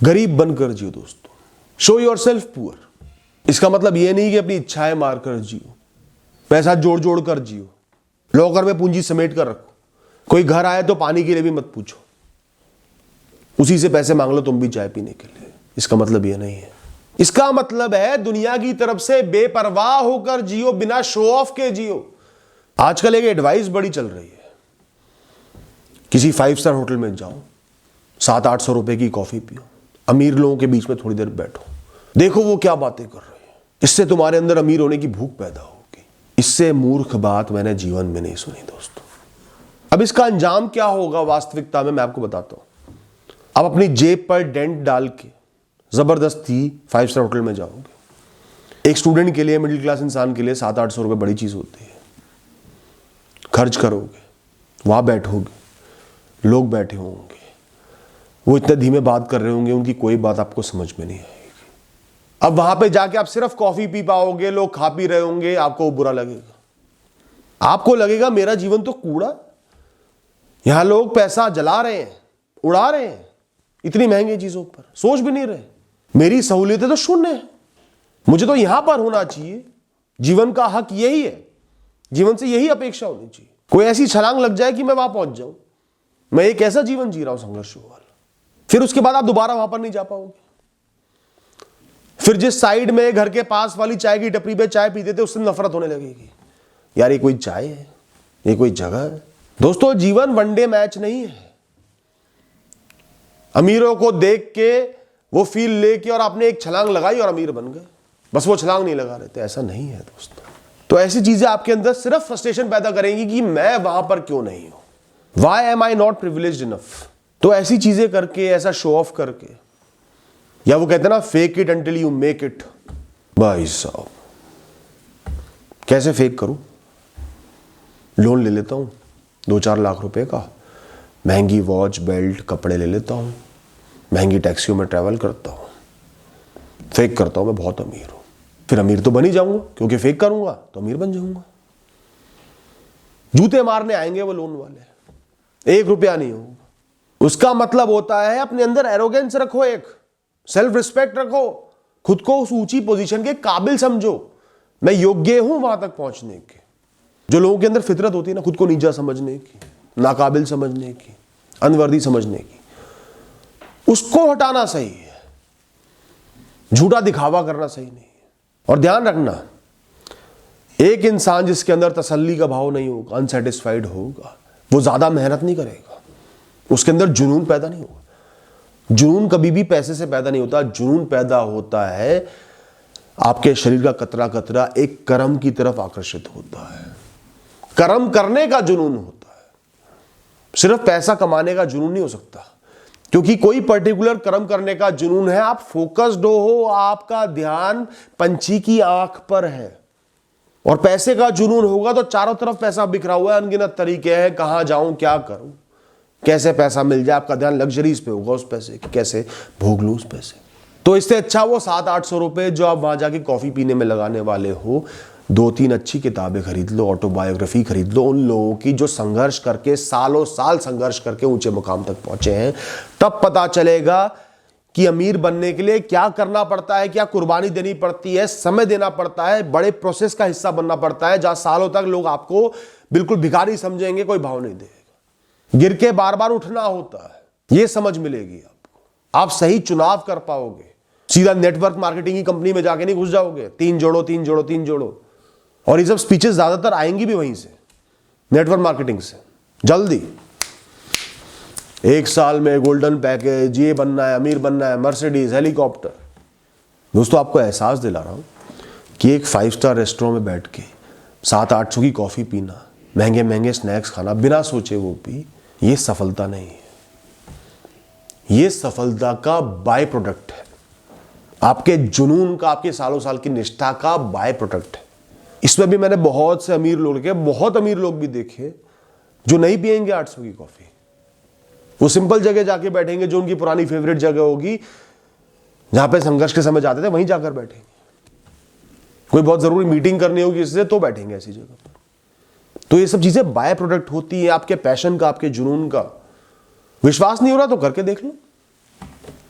गरीब बनकर जियो दोस्तों, शो योर सेल्फ पुअर। इसका मतलब यह नहीं कि अपनी इच्छाएं मारकर जियो, पैसा जोड़ जोड़ कर जियो, लॉकर में पूंजी समेट कर रखो, कोई घर आए तो पानी के लिए भी मत पूछो, उसी से पैसे मांग लो तुम भी चाय पीने के लिए। इसका मतलब यह नहीं है। इसका मतलब है दुनिया की तरफ से बेपरवाह होकर जियो, बिना शो ऑफ के जियो। आजकल एक एडवाइस बड़ी चल रही है, किसी 5 स्टार होटल में जाओ, 700-800 रुपए की कॉफी पियो, अमीर लोगों के बीच में थोड़ी देर बैठो, देखो वो क्या बातें कर रहे हैं। इससे तुम्हारे अंदर अमीर होने की भूख पैदा होगी। इससे मूर्ख बात मैंने जीवन में नहीं सुनी दोस्तों। अब इसका अंजाम क्या होगा वास्तविकता में मैं आपको बताता हूं। अब अपनी जेब पर डेंट डाल के जबरदस्ती 5 स्टार होटल में जाओगे। एक स्टूडेंट के लिए, मिडिल क्लास इंसान के लिए 700-800 रुपए बड़ी चीज होती है। खर्च करोगे, वहां बैठोगे, लोग बैठे होंगे, वो इतने धीमे बात कर रहे होंगे, उनकी कोई बात आपको समझ में नहीं आएगी। अब वहां पे जाके आप सिर्फ कॉफी पी पाओगे, लोग खा पी रहे होंगे, आपको बुरा लगेगा। आपको लगेगा मेरा जीवन तो कूड़ा, यहां लोग पैसा जला रहे हैं, उड़ा रहे हैं इतनी महंगी चीजों पर, सोच भी नहीं रहे। मेरी सहूलियतें तो शून्य है, मुझे तो यहां पर होना चाहिए। जीवन का हक यही है, जीवन से यही अपेक्षा होनी चाहिए। कोई ऐसी छलांग लग जाए कि मैं वहां पहुंच जाऊं। मैं एक ऐसा जीवन जी रहा हूं संघर्ष वाला, फिर उसके बाद आप दोबारा वहां पर नहीं जा पाओगे। फिर जिस साइड में घर के पास वाली चाय की टपरी पे चाय पीते थे, उससे नफरत होने लगेगी। यार ये कोई चाय है, ये कोई जगह है। दोस्तों जीवन वनडे मैच नहीं है। अमीरों को देख के वो फील लेके और आपने एक छलांग लगाई और अमीर बन गए, बस वो छलांग नहीं लगा रहे थे, ऐसा नहीं है दोस्तों। तो ऐसी चीजें आपके अंदर सिर्फ फ्रस्ट्रेशन पैदा करेंगी कि मैं वहां पर क्यों नहीं हूं, why am I not privileged enough. तो ऐसी चीजें करके, ऐसा शो ऑफ करके, या वो कहते हैं ना fake it until you make it. भाई साहब कैसे फेक करूं? लोन ले लेता हूं 2-4 लाख रुपए का, महंगी वॉच, बेल्ट, कपड़े ले लेता हूं, महंगी टैक्सियों में ट्रैवल करता हूं, फेक करता हूं मैं बहुत अमीर हूं। फिर अमीर तो बन ही जाऊंगा, क्योंकि फेक करूंगा तो अमीर बन जाऊंगा। जूते मारने आएंगे वो लोन वाले, 1 रुपया नहीं होगा। उसका मतलब होता है अपने अंदर एरोगेंस रखो, एक सेल्फ रिस्पेक्ट रखो, खुद को उस ऊंची पोजीशन के काबिल समझो, मैं योग्य हूं वहां तक पहुंचने के। जो लोगों के अंदर फितरत होती है ना, खुद को नीचा समझने की, नाकाबिल समझने की, अनवर्दी समझने की, उसको हटाना सही है। झूठा दिखावा करना सही नहीं है। और ध्यान रखना, एक इंसान जिसके अंदर तसल्ली का भाव नहीं होगा, अनसेटिस्फाइड होगा, वो ज्यादा मेहनत नहीं करेगा, उसके अंदर जुनून पैदा नहीं होगा। जुनून कभी भी पैसे से पैदा नहीं होता। जुनून पैदा होता है आपके शरीर का कतरा कतरा एक कर्म की तरफ आकर्षित होता है। कर्म करने का जुनून होता है, सिर्फ पैसा कमाने का जुनून नहीं हो सकता। क्योंकि कोई पर्टिकुलर कर्म करने का जुनून है, आप फोकस्ड हो, आपका ध्यान पंछी की आंख पर है। और पैसे का जुनून होगा तो चारों तरफ पैसा बिखरा हुआ है, अनगिनत तरीके हैं, कहां जाऊं, क्या करूं, कैसे पैसा मिल जाए। आपका ध्यान लग्जरीज पे होगा, उस पैसे की कैसे भोग लूं उस पैसे। तो इससे अच्छा वो 700-800 रुपए जो आप वहां जाके कॉफी पीने में लगाने वाले हो, 2-3 अच्छी किताबें खरीद लो, ऑटोबायोग्राफी खरीद लो उन लोगों की जो संघर्ष करके, सालों साल संघर्ष करके ऊंचे मुकाम तक पहुंचे हैं। तब पता चलेगा कि अमीर बनने के लिए क्या करना पड़ता है, क्या कुर्बानी देनी पड़ती है, समय देना पड़ता है, बड़े प्रोसेस का हिस्सा बनना पड़ता है, जहां सालों तक लोग आपको बिल्कुल भिखारी समझेंगे, कोई भाव नहीं देगा। गिर के बार बार उठना होता है, यह समझ मिलेगी आपको। आप सही चुनाव कर पाओगे। सीधा नेटवर्क मार्केटिंग की कंपनी में जाके नहीं घुस जाओगे, 3 जोड़ो 3 जोड़ो 3 जोड़ो। और ये सब स्पीचेस ज्यादातर आएंगी भी वहीं से, नेटवर्क मार्केटिंग से। जल्दी 1 साल में गोल्डन पैकेज, ये बनना है, अमीर बनना है, मर्सिडीज, हेलीकॉप्टर। दोस्तों आपको एहसास दिला रहा हूं कि एक 5 स्टार रेस्टोरेंट में बैठ के 700-800 की कॉफी पीना, महंगे महंगे स्नैक्स खाना बिना सोचे वो भी, ये सफलता नहीं है। ये सफलता का बाय प्रोडक्ट है, आपके जुनून का, आपके सालों साल की निष्ठा का बाय प्रोडक्ट है। इसमें भी मैंने बहुत से अमीर लोग देखे, बहुत अमीर लोग भी देखे जो नहीं पिएंगे 800 की कॉफी। वो सिंपल जगह जाके बैठेंगे, जो उनकी पुरानी फेवरेट जगह होगी, जहां पे संघर्ष के समय जाते थे, वहीं जाकर बैठेंगे। कोई बहुत जरूरी मीटिंग करनी होगी इससे, तो बैठेंगे ऐसी जगह पर। तो ये सब चीजें बाय प्रोडक्ट होती है आपके पैशन का, आपके जुनून का। विश्वास नहीं हो रहा तो करके देख लो।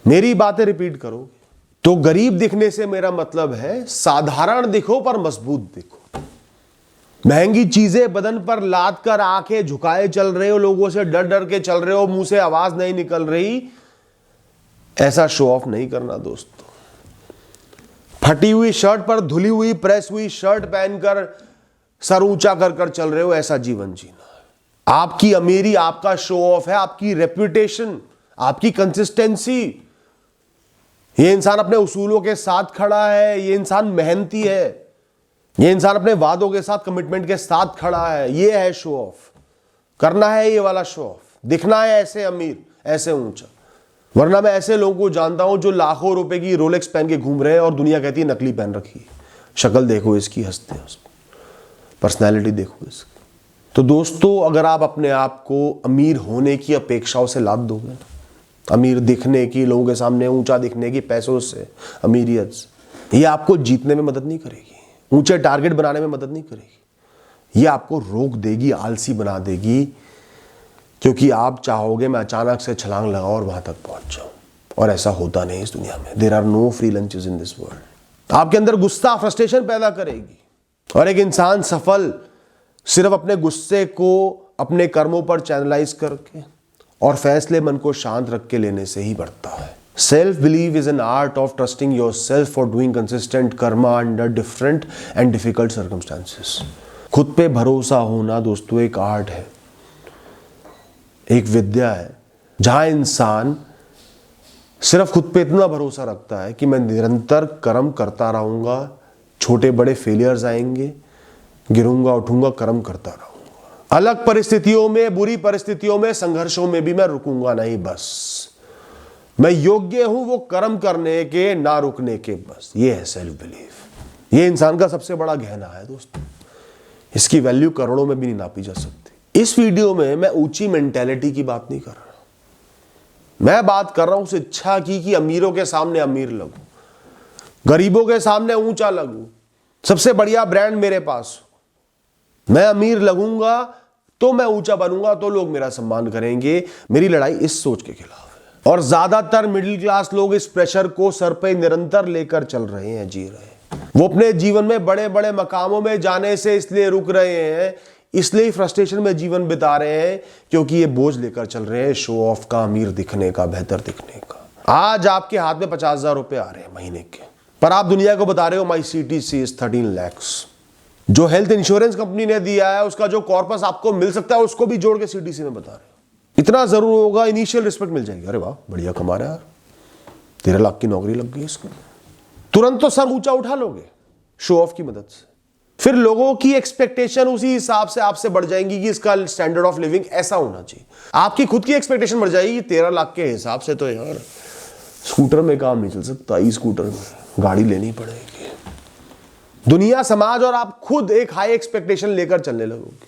मेरी बातें रिपीट करोगे तो गरीब दिखने से मेरा मतलब है साधारण दिखो पर मजबूत दिखो। महंगी चीजें बदन पर लाद कर आंखें झुकाए चल रहे हो, लोगों से डर डर के चल रहे हो, मुंह से आवाज नहीं निकल रही, ऐसा शो ऑफ नहीं करना दोस्तों। फटी हुई शर्ट पर धुली हुई प्रेस हुई शर्ट पहनकर सर ऊंचा कर कर चल रहे हो, ऐसा जीवन जीना है। आपकी अमीरी आपका शो ऑफ है, आपकी रेप्यूटेशन, आपकी कंसिस्टेंसी। ये इंसान अपने उसूलों के साथ खड़ा है, ये इंसान मेहनती है, ये इंसान अपने वादों के साथ कमिटमेंट के साथ खड़ा है। ये है शो ऑफ, करना है ये वाला शो ऑफ, दिखना है ऐसे अमीर ऐसे ऊंचा। वरना मैं ऐसे लोगों को जानता हूं जो लाखों रुपए की रोलेक्स पहन के घूम रहे हैं और दुनिया कहती है नकली पहन रखी है। शक्ल देखो इसकी, हंसते हैं उसको, पर्सनैलिटी देखो इसकी। तो दोस्तों अगर आप अपने आप को अमीर होने की अपेक्षाओं से लाद दोगे, अमीर दिखने की, लोगों के सामने ऊंचा दिखने की, पैसों से, अमीरियत से, ये आपको जीतने में मदद नहीं करेगी, ऊंचे टारगेट बनाने में मदद नहीं करेगी। ये आपको रोक देगी, आलसी बना देगी, क्योंकि आप चाहोगे मैं अचानक से छलांग लगाऊं और वहां तक पहुंच जाऊं, और ऐसा होता नहीं इस दुनिया में। There are no free lunches in this world. आपके अंदर गुस्सा, फ्रस्ट्रेशन पैदा करेगी, और एक इंसान सफल सिर्फ अपने गुस्से को अपने कर्मों पर चैनलाइज करके और फैसले मन को शांत रख के लेने से ही बढ़ता है। Self believe is an art of trusting your self for doing consistent Karma under different and difficult circumstances. खुद पे भरोसा होना दोस्तों एक आर्ट है, एक विद्या है, जहां इंसान सिर्फ खुद पे इतना भरोसा रखता है कि मैं निरंतर कर्म करता रहूंगा, छोटे बड़े फेलियर्स आएंगे, गिरूंगा उठूंगा, कर्म करता रहूंगा। अलग परिस्थितियों में, बुरी परिस्थितियों में, संघर्षों में भी मैं रुकूंगा नहीं, बस मैं योग्य हूं वो कर्म करने के, ना रुकने के, बस। ये है सेल्फ बिलीफ। ये इंसान का सबसे बड़ा गहना है दोस्तों, इसकी वैल्यू करोड़ों में भी नहीं नापी जा सकती। इस वीडियो में मैं ऊंची मेंटेलिटी की बात नहीं कर रहा, मैं बात कर रहा हूं उस इच्छा की कि अमीरों के सामने अमीर लगूं, गरीबों के सामने ऊंचा लगूं, सबसे बढ़िया ब्रांड मेरे पास हो। मैं अमीर लगूंगा तो मैं ऊंचा बनूंगा, तो लोग मेरा सम्मान करेंगे। मेरी लड़ाई इस सोच के खिलाफ है, और ज्यादातर मिडिल क्लास लोग इस प्रेशर को सर पे निरंतर लेकर चल रहे हैं, जी रहे हैं। वो अपने जीवन में बड़े बड़े मकामों में जाने से इसलिए रुक रहे हैं, इसलिए फ्रस्ट्रेशन में जीवन बिता रहे हैं, क्योंकि ये बोझ लेकर चल रहे हैं शो ऑफ का, अमीर दिखने का, बेहतर दिखने का। आज आपके हाथ में 50,000 रुपए आ रहे हैं महीने के, पर आप दुनिया को बता रहे हो माई CTC इज 13 lakhs। जो हेल्थ इंश्योरेंस कंपनी ने दिया है उसका जो कॉर्पस आपको मिल सकता है उसको भी जोड़ के CTC में बता रहे हो। इतना जरूर होगा, इनिशियल रिस्पेक्ट मिल जाएगी, अरे वाह बढ़िया कमा रहा है यार, 13 लाख की नौकरी लग गई इसको, तुरंत तो सर ऊंचा उठा लोगे शो ऑफ की मदद से। फिर लोगों की एक्सपेक्टेशन उसी हिसाब से आपसे बढ़ जाएंगी कि इसका स्टैंडर्ड ऑफ लिविंग ऐसा होना चाहिए। आपकी खुद की एक्सपेक्टेशन बढ़ जाएगी, 13 लाख के हिसाब से तो यार स्कूटर में काम नहीं चल सकता, ई स्कूटर में गाड़ी लेनी पड़ेगी। दुनिया, समाज और आप खुद एक हाई एक्सपेक्टेशन लेकर चलने लगोगे,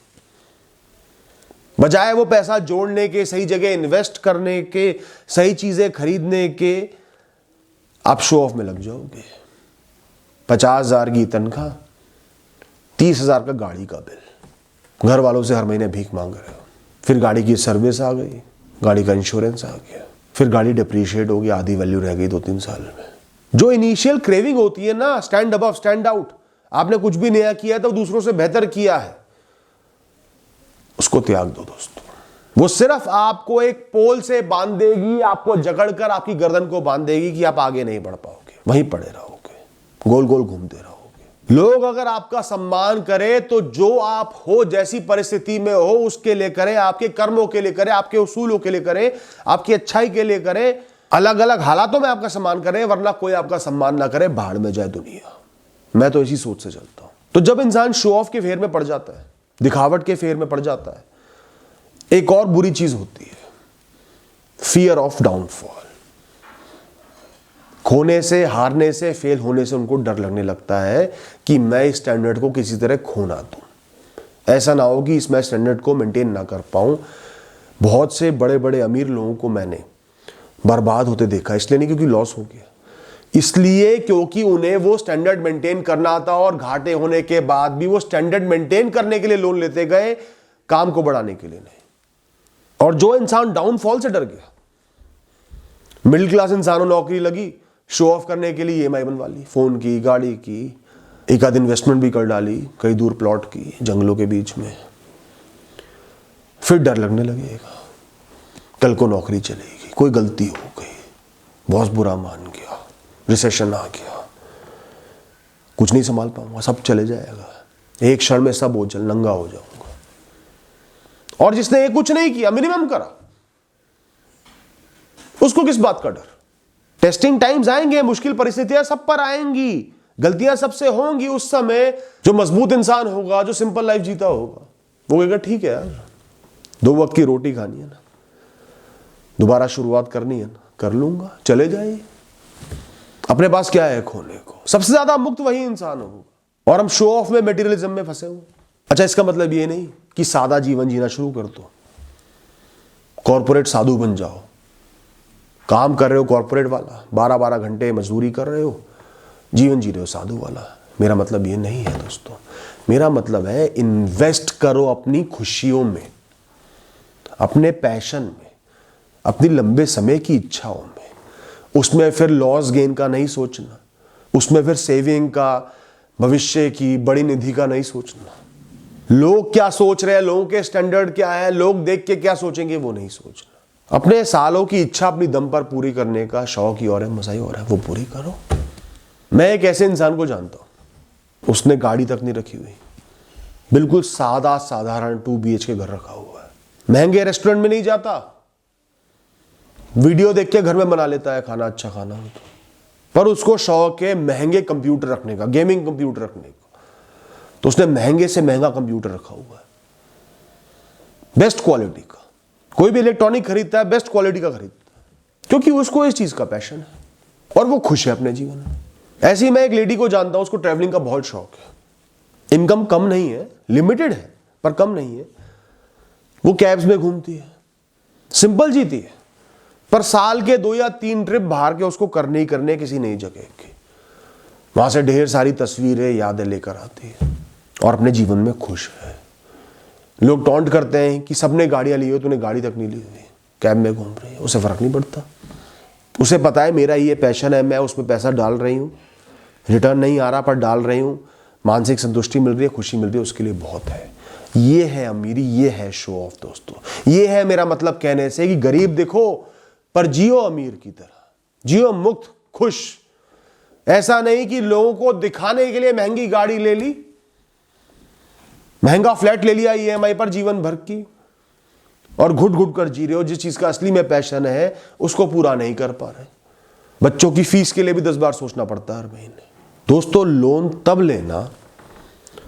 बजाय वो पैसा जोड़ने के, सही जगह इन्वेस्ट करने के, सही चीजें खरीदने के, आप शो ऑफ में लग जाओगे। 50,000 की तनख्वाह, 30,000 का गाड़ी का बिल, घर वालों से हर महीने भीख मांग रहे हो, फिर गाड़ी की सर्विस आ गई, गाड़ी का इंश्योरेंस आ गया, फिर गाड़ी डिप्रीशिएट होगी, आधी वैल्यू रह गई 2-3 साल में। जो इनिशियल क्रेविंग होती है ना, स्टैंड अबव, स्टैंड आउट, आपने कुछ भी नया किया है तो दूसरों से बेहतर किया है, उसको त्याग दो दोस्तों। वो सिर्फ आपको एक पोल से बांध देगी, आपको जकड़कर आपकी गर्दन को बांध देगी कि आप आगे नहीं बढ़ पाओगे, वहीं पड़े रहोगे, गोल गोल घूमते रहोगे। लोग अगर आपका सम्मान करें तो जो आप हो, जैसी परिस्थिति में हो, उसके लिए करें, आपके कर्मों के लिए करें, आपके उसूलों के लिए करें, आपकी अच्छाई के लिए करें, अलग अलग हालातों में आपका सम्मान करें, वरना कोई आपका सम्मान ना करे, भाड़ में जाए दुनिया। मैं तो इसी सोच से चलता हूं। तो जब इंसान शो ऑफ के फेर में पड़ जाता है, दिखावट के फेर में पड़ जाता है, एक और बुरी चीज होती है, फियर ऑफ डाउनफॉल। खोने से, हारने से, फेल होने से उनको डर लगने लगता है कि मैं इस स्टैंडर्ड को किसी तरह खो ना दूं, ऐसा ना हो कि इस मैं स्टैंडर्ड को मेंटेन ना कर पाऊं। बहुत से बड़े बड़े अमीर लोगों को मैंने बर्बाद होते देखा, इसलिए नहीं क्योंकि लॉस हो गया, इसलिए क्योंकि उन्हें वो स्टैंडर्ड मेंटेन करना था, और घाटे होने के बाद भी वो स्टैंडर्ड मेंटेन करने के लिए लोन लेते गए, काम को बढ़ाने के लिए नहीं। और जो इंसान डाउनफॉल से डर गया, मिडिल क्लास इंसानों नौकरी लगी, शो ऑफ करने के लिए ईएमआई बनवा ली, फोन की, गाड़ी की, एक आध इन्वेस्टमेंट भी कर डाली, कई दूर प्लॉट की जंगलों के बीच में। फिर डर लगने लगेगा कल को नौकरी चलेगी, कोई गलती हो गई, बॉस बुरा मान गया, रिसेशन आ गया, कुछ नहीं संभाल पाऊंगा, सब चले जाएगा, एक क्षण में सब ओझल, नंगा हो जाऊंगा। और जिसने कुछ नहीं किया, मिनिमम करा, उसको किस बात का डर? टेस्टिंग टाइम्स आएंगे, मुश्किल परिस्थितियां सब पर आएंगी, गलतियां सबसे होंगी। उस समय जो मजबूत इंसान होगा, जो सिंपल लाइफ जीता होगा, वो कहेगा ठीक है यार, 2 वक्त की रोटी खानी है ना, दोबारा शुरुआत करनी है ना, कर लूंगा, चले जाइए, अपने पास क्या है खोने को। सबसे ज्यादा मुक्त वही इंसान होगा। और हम शो ऑफ में, मटेरियलिज्म में फंसे हुए। अच्छा, इसका मतलब ये नहीं कि सादा जीवन जीना शुरू कर दो, कॉर्पोरेट साधु बन जाओ, काम कर रहे हो कॉर्पोरेट वाला, 12-12 घंटे मजदूरी कर रहे हो, जीवन जी रहे हो साधु वाला। मेरा मतलब ये नहीं है दोस्तों, मेरा मतलब है इन्वेस्ट करो अपनी खुशियों में, अपने पैशन में, अपनी लंबे समय की इच्छाओं में। उसमें फिर लॉस गेन का नहीं सोचना, उसमें फिर सेविंग का, भविष्य की बड़ी निधि का नहीं सोचना। लोग क्या सोच रहे हैं, लोगों के स्टैंडर्ड क्या है, लोग देख के क्या सोचेंगे, वो नहीं सोचना। अपने सालों की इच्छा अपनी दम पर पूरी करने का शौक ही और है, मजा ही और है, वो पूरी करो। मैं एक ऐसे इंसान को जानता हूं, उसने गाड़ी तक नहीं रखी हुई, बिल्कुल सादा साधारण 2 BHK घर रखा हुआ है, महंगे रेस्टोरेंट में नहीं जाता, वीडियो देख के घर में बना लेता है खाना, अच्छा खाना हो तो, पर उसको शौक है महंगे कंप्यूटर रखने का, गेमिंग कंप्यूटर रखने का, तो उसने महंगे से महंगा कंप्यूटर रखा हुआ है, बेस्ट क्वालिटी का। कोई भी इलेक्ट्रॉनिक खरीदता है बेस्ट क्वालिटी का खरीदता है, क्योंकि उसको इस चीज का पैशन है और वो खुश है अपने जीवन में। ऐसे ही मैं एक लेडी को जानता हूं, उसको ट्रैवलिंग का बहुत शौक है, इनकम कम नहीं है, लिमिटेड है पर कम नहीं है, वो कैब्स में घूमती है, सिंपल जीती है, पर साल के 2 या 3 ट्रिप बाहर के उसको करने ही करने किसी नई जगह की, वहां से ढेर सारी तस्वीरें, यादें लेकर आती है और अपने जीवन में खुश है। लोग टॉन्ट करते हैं कि सबने गाड़ियां ली हो, तूने गाड़ी तक नहीं ली हुई, कैब में घूम रही है, उसे फर्क नहीं पड़ता, उसे पता है मेरा ये पैशन है, मैं उसमें पैसा डाल रही हूं, रिटर्न नहीं आ रहा पर डाल रही हूं, मानसिक संतुष्टि मिल रही है, खुशी मिल रही है, उसके लिए बहुत है। ये है अमीरी, ये है शो ऑफ दोस्तों। ये है मेरा मतलब कहने से कि गरीब दिखो पर जियो अमीर की तरह, जियो मुक्त, खुश। ऐसा नहीं कि लोगों को दिखाने के लिए महंगी गाड़ी ले ली, महंगा फ्लैट ले लिया ईएमआई पर जीवन भर की, और घुट घुट कर जी रहे हो, जिस चीज का असली में पैशन है उसको पूरा नहीं कर पा रहे। बच्चों की फीस के लिए भी 10 बार सोचना पड़ता है हर महीने। दोस्तों, लोन तब लेना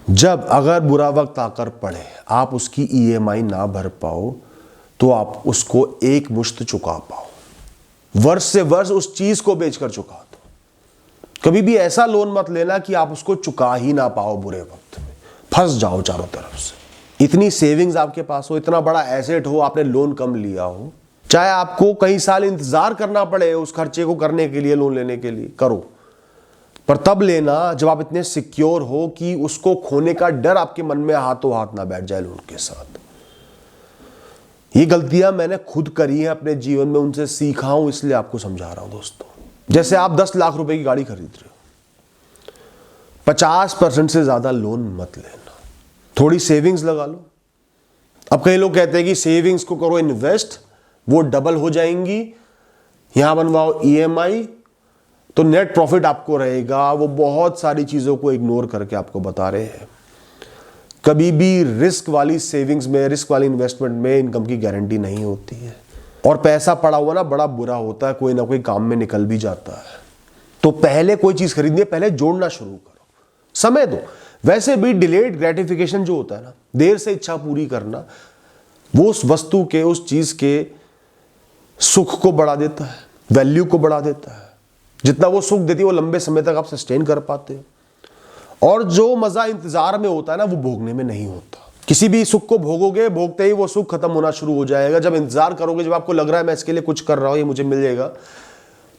जब अगर बुरा वक्त आकर पड़े, आप उसकी ईएमआई ना भर पाओ तो आप उसको एक मुश्त चुका पाओ, वर्ष से वर्ष उस चीज को बेचकर चुका दो। कभी भी ऐसा लोन मत लेना कि आप उसको चुका ही ना पाओ, बुरे वक्त में फंस जाओ चारों तरफ से। इतनी सेविंग्स आपके पास हो, इतना बड़ा एसेट हो, आपने लोन कम लिया हो, चाहे आपको कई साल इंतजार करना पड़े उस खर्चे को करने के लिए, लोन लेने के लिए, करो, पर तब लेना जब आप इतने सिक्योर हो कि उसको खोने का डर आपके मन में हाथों हाथ ना बैठ जाए लोन के साथ। ये गलतियां मैंने खुद करी है अपने जीवन में, उनसे सीखा हूं, इसलिए आपको समझा रहा हूं दोस्तों। जैसे आप 10 लाख रुपए की गाड़ी खरीद रहे हो, 50% से ज्यादा लोन मत लेना, थोड़ी सेविंग्स लगा लो। अब कई लोग कहते हैं कि सेविंग्स को करो इन्वेस्ट, वो डबल हो जाएंगी, यहां बनवाओ ईएमआई, तो नेट प्रॉफिट आपको रहेगा। वो बहुत सारी चीजों को इग्नोर करके आपको बता रहे हैं। कभी भी रिस्क वाली सेविंग्स में, रिस्क वाली इन्वेस्टमेंट में इनकम की गारंटी नहीं होती है, और पैसा पड़ा हुआ ना बड़ा बुरा होता है, कोई ना कोई काम में निकल भी जाता है। तो पहले कोई चीज खरीदनी है, पहले जोड़ना शुरू करो, समय दो। वैसे भी डिलेड ग्रेटिफिकेशन जो होता है ना, देर से इच्छा पूरी करना, वो उस वस्तु के, उस चीज के सुख को बढ़ा देता है, वैल्यू को बढ़ा देता है। जितना वो सुख देती है वो लंबे समय तक आप सस्टेन कर पाते हो, और जो मजा इंतजार में होता है ना, वो भोगने में नहीं होता। किसी भी सुख को भोगोगे, भोगते ही वो सुख खत्म होना शुरू हो जाएगा। जब इंतजार करोगे, जब आपको लग रहा है मैं इसके लिए कुछ कर रहा हूं, ये मुझे मिल जाएगा,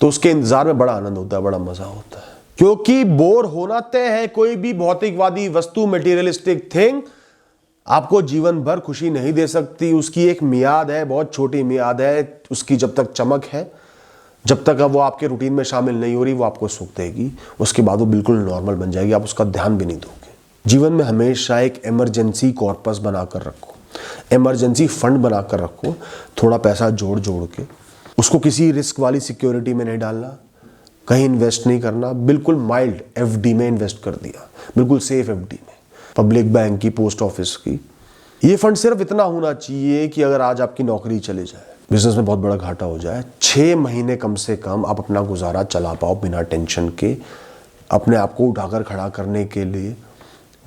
तो उसके इंतजार में बड़ा आनंद होता है, बड़ा मजा होता है। क्योंकि बोर होना तय है। कोई भी भौतिकवादी वस्तु, मटेरियलिस्टिक थिंग आपको जीवन भर खुशी नहीं दे सकती। उसकी एक मियाद है, बहुत छोटी मियाद है उसकी, जब तक चमक है जब तक अब वो आपके रूटीन में शामिल नहीं हो रही, वो आपको सुख देगी, उसके बाद वो बिल्कुल नॉर्मल बन जाएगी, आप उसका ध्यान भी नहीं दोगे। जीवन में हमेशा एक इमरजेंसी कॉर्पस बनाकर रखो, इमरजेंसी फंड बनाकर रखो, थोड़ा पैसा जोड़ जोड़ के। उसको किसी रिस्क वाली सिक्योरिटी में नहीं डालना, कहीं इन्वेस्ट नहीं करना, बिल्कुल माइल्ड एफडी में इन्वेस्ट कर दिया, बिल्कुल सेफ एफडी में, पब्लिक बैंक की, पोस्ट ऑफिस की। ये फंड सिर्फ इतना होना चाहिए कि अगर आज आपकी नौकरी चले जाए, बिजनेस में बहुत बड़ा घाटा हो जाए, 6 महीने कम से कम आप अपना गुजारा चला पाओ बिना टेंशन के, अपने आप को उठाकर खड़ा करने के लिए,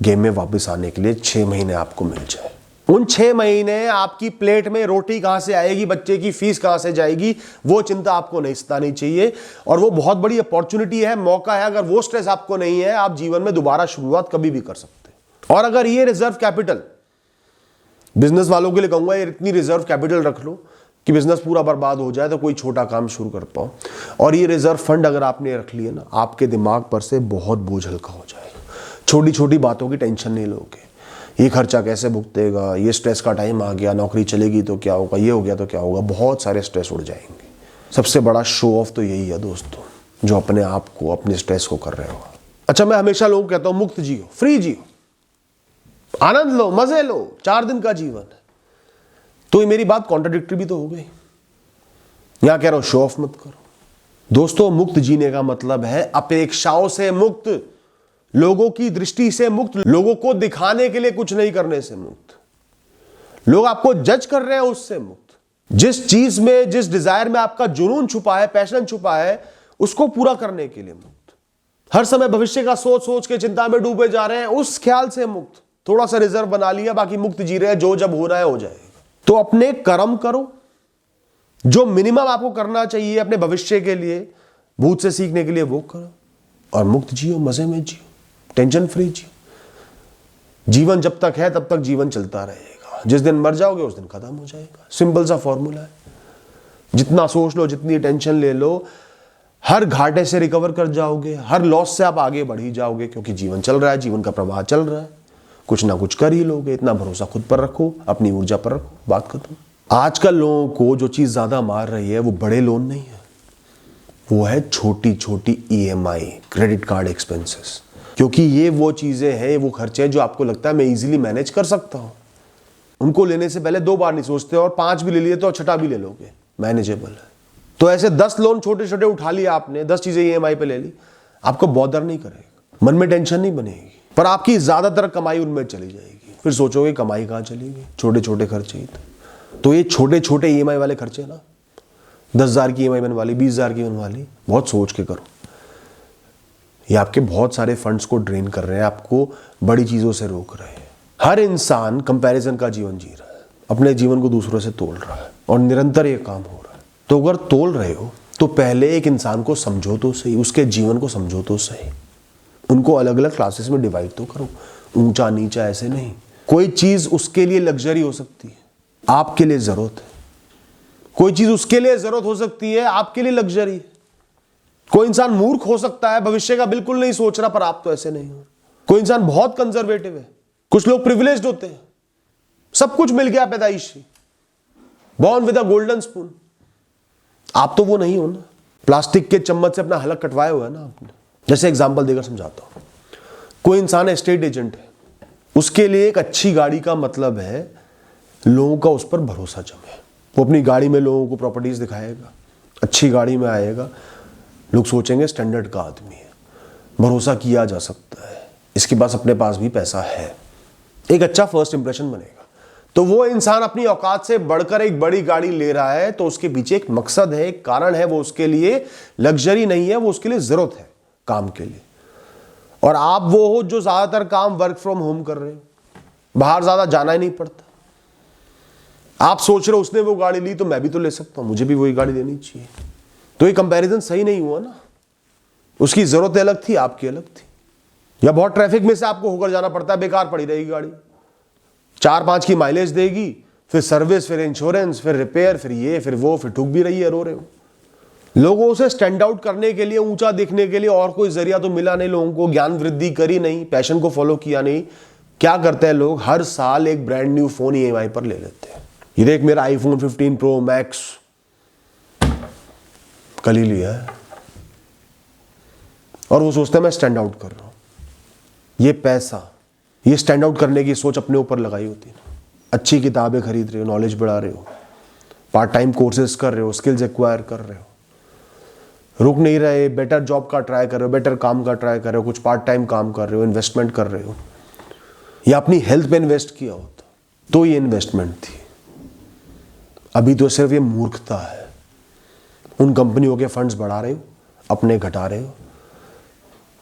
गेम में वापस आने के लिए 6 महीने आपको मिल जाए। उन 6 महीने आपकी प्लेट में रोटी कहां से आएगी, बच्चे की फीस कहां से जाएगी, वो चिंता आपको नहीं सतानी चाहिए। और वो बहुत बड़ी अपॉर्चुनिटी है, मौका है। अगर वो स्ट्रेस आपको नहीं है, आप जीवन में दोबारा शुरुआत कभी भी कर सकते हैं। और अगर ये रिजर्व कैपिटल, बिजनेस वालों के लिए कहूंगा, ये इतनी रिजर्व कैपिटल रख लो कि बिजनेस पूरा बर्बाद हो जाए तो कोई छोटा काम शुरू कर पाओ। और ये रिजर्व फंड अगर आपने रख लिया ना, आपके दिमाग पर से बहुत बोझ हल्का हो जाएगा। छोटी छोटी बातों की टेंशन नहीं लोगे। ये खर्चा कैसे भुगतेगा, ये स्ट्रेस का टाइम आ गया, नौकरी चलेगी तो क्या होगा, ये हो गया तो क्या होगा, बहुत सारे स्ट्रेस उड़ जाएंगे। सबसे बड़ा शो ऑफ तो यही है दोस्तों, जो अपने आप को, अपने स्ट्रेस को कर रहे हो। अच्छा, मैं हमेशा लोगों को कहता हूं मुक्त जियो, फ्री जियो, आनंद लो, मजे लो, 4 दिन का जीवन है। तो ये मेरी बात कॉन्ट्राडिक्टरी भी तो हो गई। यहां कह रहा हूं शो ऑफ मत करो। दोस्तों, मुक्त जीने का मतलब है अपेक्षाओं से मुक्त, लोगों की दृष्टि से मुक्त, लोगों को दिखाने के लिए कुछ नहीं करने से मुक्त, लोग आपको जज कर रहे हैं उससे मुक्त, जिस चीज में, जिस डिजायर में आपका जुनून छुपा है, पैशन छुपा है, उसको पूरा करने के लिए मुक्त। हर समय भविष्य का सोच सोच के चिंता में डूबे जा रहे हैं, उस ख्याल से मुक्त। थोड़ा सा रिजर्व बना लिया, बाकी मुक्त जी रहे हैं, जो जब हो रहा है हो जाएगा। तो अपने कर्म करो, जो मिनिमम आपको करना चाहिए अपने भविष्य के लिए, भूत से सीखने के लिए, वो करो। और मुक्त जियो, मजे में जियो, टेंशन फ्री जियो। जीवन जब तक है तब तक जीवन चलता रहेगा, जिस दिन मर जाओगे उस दिन खत्म हो जाएगा। सिंपल सा फॉर्मूला है। जितना सोच लो, जितनी टेंशन ले लो, हर घाटे से रिकवर कर जाओगे, हर लॉस से आप आगे बढ़ ही जाओगे, क्योंकि जीवन चल रहा है, जीवन का प्रवाह चल रहा है, कुछ ना कुछ कर ही लोगे। इतना भरोसा खुद पर रखो, अपनी ऊर्जा पर रखो, बात खत्म। आजकल लोगों को जो चीज ज्यादा मार रही है वो बड़े लोन नहीं है, वो है छोटी छोटी EMI, क्रेडिट कार्ड एक्सपेंसेस। क्योंकि ये वो चीजें हैं, वो खर्चे हैं जो आपको लगता है मैं इजीली मैनेज कर सकता हूं। उनको लेने से पहले 2 बार नहीं सोचते, और 5 भी ले लिए तो 6ठा भी ले लोगे, मैनेजेबल है। तो ऐसे 10 लोन छोटे छोटे उठा लिया आपने, 10 चीजें EMI पे ले ली, आपको बॉदर नहीं करेगा, मन में टेंशन नहीं बनेगी, पर आपकी ज्यादातर कमाई उनमें चली जाएगी। फिर सोचोगे कमाई कहां चलेगी, छोटे छोटे खर्चे ही तो ये छोटे छोटे EMI वाले खर्चे ना, 10,000 की EMI बनवा ली, 20,000 की बनवा ली, बहुत सोच के करो। ये आपके बहुत सारे फंड्स को ड्रेन कर रहे हैं, आपको बड़ी चीजों से रोक रहे हैं। हर इंसान कंपैरिजन का जीवन जी रहा है, अपने जीवन को दूसरों से तोल रहा है, और निरंतर ये काम हो रहा है। तो अगर तोल रहे हो तो पहले एक इंसान को समझो तो सही, उसके जीवन को समझो तो सही। उनको अलग अलग क्लासेस में डिवाइड तो करो, ऊंचा नीचा ऐसे नहीं। कोई चीज उसके लिए लग्जरी हो सकती है, आपके लिए जरूरत है। कोई चीज उसके लिए जरूरत हो सकती है, आपके लिए लग्जरी है। कोई इंसान मूर्ख हो सकता है, भविष्य का बिल्कुल नहीं सोच रहा, पर आप तो ऐसे नहीं हो। कोई इंसान बहुत कंजर्वेटिव है, कुछ लोग प्रिविलेज्ड होते हैं, सब कुछ मिल गया पैदाइशी, born with a golden spoon. आप तो वो नहीं हो ना, प्लास्टिक के चम्मच से अपना हलक कटवाए हुआ है ना आपने। जैसे एग्जांपल देकर समझाता हूं, कोई इंसान एस्टेट एजेंट है, उसके लिए एक अच्छी गाड़ी का मतलब है लोगों का उस पर भरोसा जमे। वो अपनी गाड़ी में लोगों को प्रॉपर्टीज दिखाएगा, अच्छी गाड़ी में आएगा, लोग सोचेंगे स्टैंडर्ड का आदमी है, भरोसा किया जा सकता है, इसके पास अपने पास भी पैसा है, एक अच्छा फर्स्ट इंप्रेशन बनेगा। तो वो इंसान अपनी औकात से बढ़कर एक बड़ी गाड़ी ले रहा है, तो उसके पीछे एक मकसद है, एक कारण है। वो उसके लिए लग्जरी नहीं है, वो उसके लिए जरूरत है काम के लिए। और आप वो हो जो ज्यादातर काम वर्क फ्रॉम होम कर रहे हो, बाहर ज्यादा जाना ही नहीं पड़ता। आप सोच रहे हो उसने वो गाड़ी ली तो मैं भी तो ले सकता हूं, मुझे भी वही गाड़ी लेनी चाहिए। तो ये कंपैरिजन सही नहीं हुआ ना। उसकी जरूरत अलग थी, आपकी अलग थी। या बहुत ट्रैफिक में से आपको होकर जाना पड़ता है, बेकार पड़ी रहेगी गाड़ी, 4-5 की माइलेज देगी, फिर सर्विस, फिर इंश्योरेंस, फिर रिपेयर, फिर ये फिर वो, फिर ठुक भी रही है, रो रहे हो। लोगों से स्टैंड आउट करने के लिए, ऊंचा दिखने के लिए और कोई जरिया तो मिला नहीं लोगों को, ज्ञान वृद्धि करी नहीं, पैशन को फॉलो किया नहीं। क्या करते हैं लोग, हर साल एक ब्रांड न्यू फोन EMI पर ले लेते हैं। ये देख मेरा iPhone 15 Pro Max, कल ही लिया है, और वो सोचते हैं मैं स्टैंड आउट कर रहा हूं। ये पैसा, ये स्टैंड आउट करने की सोच अपने ऊपर लगाई होती है। अच्छी किताबें खरीद रहे हो, नॉलेज बढ़ा रहे हो, पार्ट टाइम कोर्सेज कर रहे हो, स्किल्स एक्वायर कर रहे हो, रुक नहीं रहे, बेटर जॉब का ट्राई कर रहे हो, बेटर काम का ट्राई कर रहे हो, कुछ पार्ट टाइम काम कर रहे हो, इन्वेस्टमेंट कर रहे हो, या अपनी हेल्थ पे इन्वेस्ट किया होता तो ये इन्वेस्टमेंट थी। अभी तो सिर्फ ये मूर्खता है। उन कंपनियों के फंड्स बढ़ा रहे हो, अपने घटा रहे हो,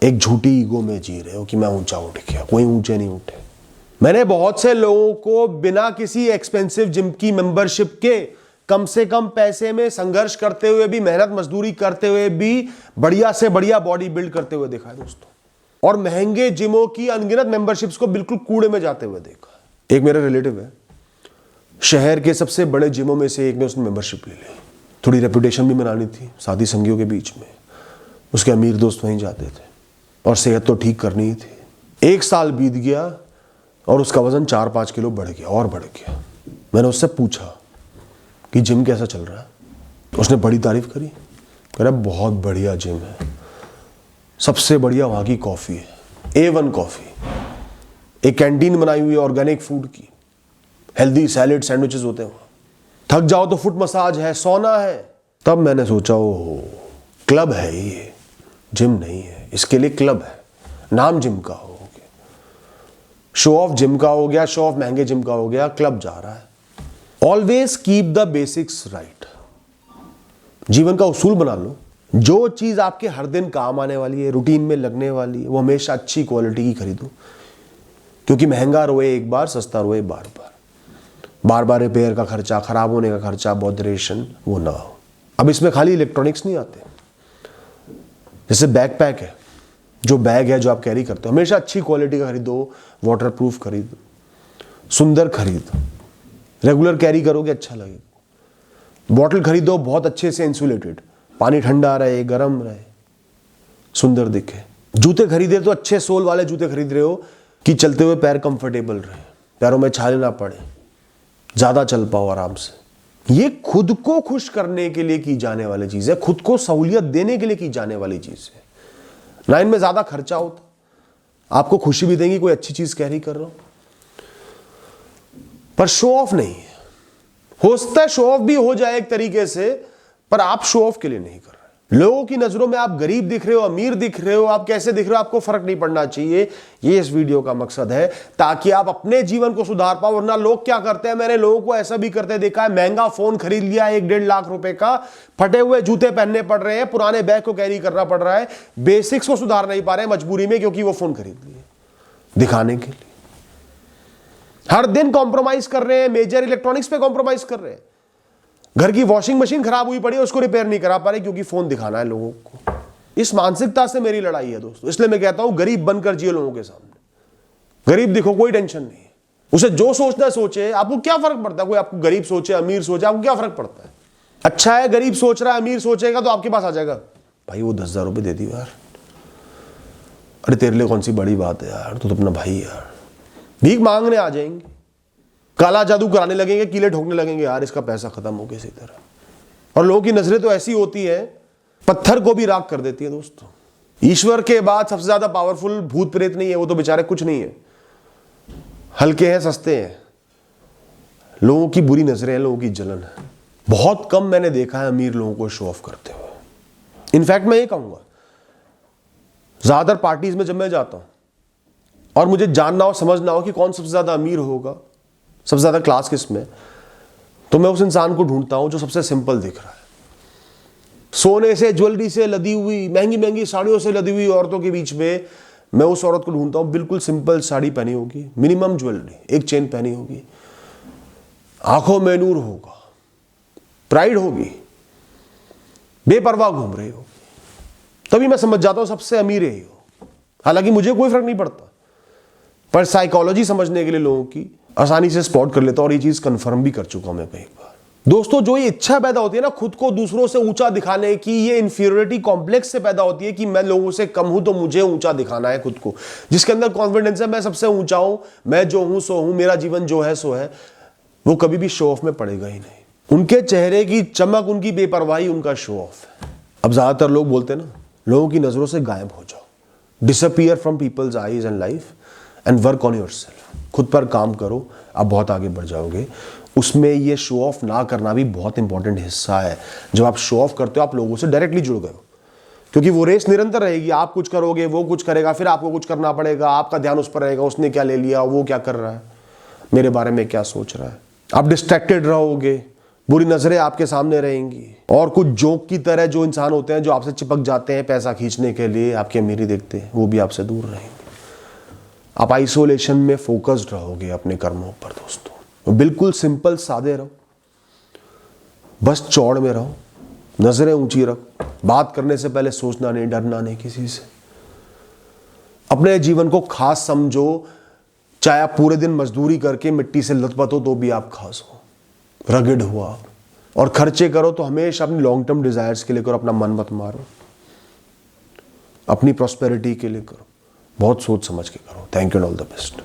एक झूठी ईगो में जी रहे हो कि मैं ऊंचा उठ गया, कोई ऊंचे नहीं उठे। मैंने बहुत से लोगों को बिना किसी एक्सपेंसिव जिम की मेंबरशिप के कम से कम पैसे में संघर्ष करते हुए भी, मेहनत मजदूरी करते हुए भी बढ़िया से बढ़िया बॉडी बिल्ड करते हुए देखा है दोस्तों, और महंगे जिमों की अनगिनत मेंबरशिप्स को बिल्कुल कूड़े में जाते हुए देखा। एक मेरा रिलेटिव है, शहर के सबसे बड़े जिमों में से एक में उसने मेंबरशिप ले ली। थोड़ी रेपुटेशन भी बनानी थी साथी संगियों के बीच में, उसके अमीर दोस्त वहीं जाते थे, और सेहत तो ठीक करनी ही थी। 1 साल बीत गया और उसका वजन 4-5 किलो बढ़ गया, और बढ़ गया। मैंने उससे पूछा कि जिम कैसा चल रहा है? उसने बड़ी तारीफ करी, कह रहा बहुत बढ़िया जिम है, सबसे बढ़िया वहाँ की कॉफ़ी है, A1 कॉफ़ी, एक कैंटीन बनाई हुई है ऑर्गेनिक फूड की, हेल्दी सैलेड सैंडविचेस होते हैं वहाँ, थक जाओ तो फुट मसाज है, सोना है। तब मैंने सोचा ओहो, क्लब है ये, जिम नहीं है, इसके लिए क्लब है, नाम जिम का हो गया, शो ऑफ जिम का हो गया, शो ऑफ महंगे जिम का हो गया, क्लब जा रहा है। Always keep the basics right. जीवन का उसूल बना लो, जो चीज आपके हर दिन काम आने वाली है, रूटीन में लगने वाली है, वो हमेशा अच्छी क्वालिटी की खरीदो, क्योंकि महंगा रोए एक बार, सस्ता रोए बार बार। बार बार रिपेयर का खर्चा, खराब होने का खर्चा, बॉदरेशन, वो ना हो। अब इसमें खाली इलेक्ट्रॉनिक्स नहीं आते, जैसे बैकपैक है, जो बैग है जो आप कैरी करते हो, हमेशा अच्छी क्वालिटी का खरीदो, वाटरप्रूफ खरीदो, सुंदर खरीदो, रेगुलर कैरी करोगे अच्छा लगेगा। बॉटल खरीदो बहुत अच्छे से इंसुलेटेड, पानी ठंडा रहे, गर्म रहे, सुंदर दिखे। जूते खरीदे तो अच्छे सोल वाले जूते खरीद रहे हो कि चलते हुए पैर कंफर्टेबल रहे, पैरों में छाले ना पड़े, ज्यादा चल पाओ आराम से। ये खुद को खुश करने के लिए की जाने वाली चीज है, खुद को सहूलियत देने के लिए की जाने वाली चीज है ना। इनमें ज्यादा खर्चा होता, आपको खुशी भी देंगी, कोई अच्छी चीज कैरी कर रहा हो, पर शो ऑफ नहीं है। हो सकता है शो ऑफ भी हो जाए एक तरीके से, पर आप शो ऑफ के लिए नहीं कर रहे। लोगों की नजरों में आप गरीब दिख रहे हो, अमीर दिख रहे हो, आप कैसे दिख रहे हो, आपको फर्क नहीं पड़ना चाहिए। ये इस वीडियो का मकसद है, ताकि आप अपने जीवन को सुधार पाओ। वरना लोग क्या करते हैं, मैंने लोगों को ऐसा भी करते देखा है, महंगा फोन खरीद लिया 1-1.5 लाख रुपए का, फटे हुए जूते पहनने पड़ रहे हैं, पुराने बैग को कैरी करना पड़ रहा है, बेसिक्स को सुधार नहीं पा रहे मजबूरी में, क्योंकि वो फोन खरीद लिए दिखाने के लिए। हर दिन कॉम्प्रोमाइज कर रहे हैं, मेजर इलेक्ट्रॉनिक्स पे कॉम्प्रोमाइज कर रहे हैं। घर की वॉशिंग मशीन खराब हुई पड़ी है, उसको रिपेयर नहीं करा पा रहे क्योंकि फोन दिखाना है लोगों को। इस मानसिकता से मेरी लड़ाई है दोस्तों। इसलिए मैं कहता हूं गरीब बनकर जियो लोगों के सामने। गरीब दिखो, कोई टेंशन नहीं है, उसे जो सोचना सोचे, आपको क्या फर्क पड़ता है? कोई आपको गरीब सोचे, अमीर सोचे, आपको क्या फर्क पड़ता है? अच्छा है गरीब सोच रहा है, अमीर सोचेगा तो आपके पास आ जाएगा, भाई वो 10,000 रुपये दे दी यार, अरे तेरे लिए कौन सी बड़ी बात है यार, तू तो अपना भाई यार। भीख मांगने आ जाएंगे, काला जादू कराने लगेंगे, कीले ठोकने लगेंगे, यार इसका पैसा खत्म हो किसी तरह। और लोगों की नजरें तो ऐसी होती है, पत्थर को भी राख कर देती है दोस्तों। ईश्वर के बाद सबसे ज्यादा पावरफुल भूत प्रेत नहीं है, वो तो बेचारे कुछ नहीं है, हल्के हैं, सस्ते हैं। लोगों की बुरी नजरें हैं, लोगों की जलन है। बहुत कम मैंने देखा है अमीर लोगों को शो ऑफ करते हुए। इनफैक्ट मैं ये कहूंगा, ज्यादातर पार्टीज में जब मैं जाता हूं और मुझे जानना हो, समझना हो कि कौन सबसे ज्यादा अमीर होगा, सबसे ज्यादा क्लास किस में, तो मैं उस इंसान को ढूंढता हूं जो सबसे सिंपल दिख रहा है। सोने से, ज्वेलरी से लदी हुई, महंगी महंगी साड़ियों से लदी हुई औरतों के बीच में मैं उस औरत को ढूंढता हूं, बिल्कुल सिंपल साड़ी पहनी होगी, मिनिमम ज्वेलरी, एक चेन पहनी होगी, आंखों में नूर होगा, प्राइड होगी, बेपरवाह घूम रही होगी, तभी मैं समझ जाता हूं सबसे अमीर ही हो। हालांकि मुझे कोई फर्क नहीं पड़ता, पर साइकोलॉजी समझने के लिए लोगों की आसानी से स्पॉट कर लेता हूं, और ये चीज कंफर्म भी कर चुका हूं मैं कई बार। दोस्तों जो ये इच्छा पैदा होती है ना खुद को दूसरों से ऊंचा दिखाने की, ये इंफीरियरिटी कॉम्प्लेक्स से पैदा होती है कि मैं लोगों से कम हूं तो मुझे ऊंचा दिखाना है खुद को। जिसके अंदर कॉन्फिडेंस है मैं सबसे ऊंचा हूं, मैं जो हूं सो हूं, मेरा जीवन जो है सो है, वो कभी भी शो ऑफ में पड़ेगा ही नहीं। उनके चेहरे की चमक, उनकी बेपरवाही उनका शो ऑफ है। अब ज़्यादातर लोग बोलते हैं ना, लोगों की नज़रों से गायब हो जाओ, disappear from people's eyes and life and work on yourself. खुद पर काम करो, आप बहुत आगे बढ़ जाओगे। उसमें ये शो ऑफ ना करना भी बहुत इंपॉर्टेंट हिस्सा है। जब आप शो ऑफ करते हो, आप लोगों से डायरेक्टली जुड़ गए हो, क्योंकि वो रेस निरंतर रहेगी। आप कुछ करोगे, वो कुछ करेगा, फिर आपको कुछ करना पड़ेगा, आपका ध्यान उस पर रहेगा, उसने क्या ले लिया, वो क्या कर रहा है, मेरे बारे में क्या सोच रहा है। आप डिस्ट्रैक्टेड रहोगे, बुरी नजरें आपके सामने रहेंगी, और कुछ जोक की तरह जो इंसान होते हैं जो आपसे चिपक जाते हैं पैसा खींचने के लिए, आपकी अमीरी देखते हैं, वो भी आपसे दूर रहेंगे। आप आइसोलेशन में फोकस्ड रहोगे अपने कर्मों पर दोस्तों। बिल्कुल सिंपल सादे रहो, बस चौड़ में रहो, नजरें ऊंची रखो, बात करने से पहले सोचना नहीं, डरना नहीं किसी से। अपने जीवन को खास समझो, चाहे आप पूरे दिन मजदूरी करके मिट्टी से लथपथ हो तो भी आप खास हो, रगड़ हुआ। और खर्चे करो तो हमेशा अपनी लॉन्ग टर्म डिजायर्स के लिए करो, अपना मन मत मारो, अपनी प्रॉस्पेरिटी के लिए करो, बहुत सोच समझ के करो। Thank you and all the best.